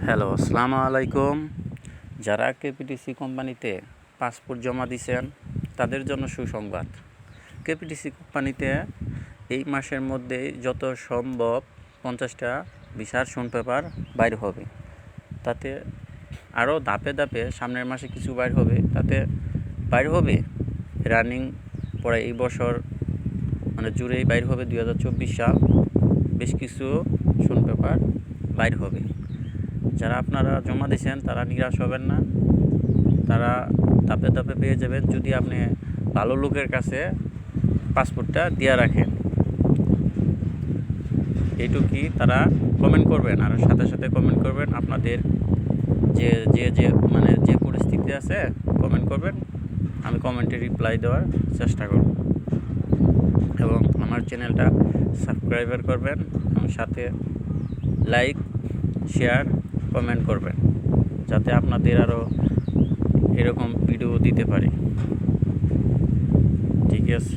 Hello, আসসালামু আলাইকুম। যারা কেপিটিসি কোম্পানিতে পাসপোর্ট জমা দিয়েছেন তাদের জন্য সুসংবাদ। কেপিটিসি কোম্পানিতে এই মাসের মধ্যেই যত সম্ভব 50টা ভিসার শূন্য পেপার বাইর হবে। তাতে আরও ধাপে ধাপে সামনের মাসে কিছু বাইর হবে, তাতে বাইর হবে রানিং পরে এই বছর জুড়েই বাইর হবে 2024 সাল। বেশ কিছু শূন্য পেপার বাইর হবে। যারা আপনারা জমা দিয়েছেন তারা নিরাশ হবেন না, তারা ধাপে ধাপে পেয়ে যাবেন যদি আপনি ভালো লোকের কাছে পাসপোর্টটা দিয়ে রাখেন। এইটুকুই, তারা কমেন্ট করবেন আর সাথে সাথে কমেন্ট করবেন আপনাদের যে যে যে মানে যে পরিস্থিতি আছে কমেন্ট করবেন, আমি কমেন্টে রিপ্লাই দেওয়ার চেষ্টা করব। এবং আমার চ্যানেলটা সাবস্ক্রাইব করবেন এবং সাথে লাইক শেয়ার কমেন্ট করবেন, যাতে আপনাদের আরও এরকম ভিডিও দিতে পারি। ঠিক আছে।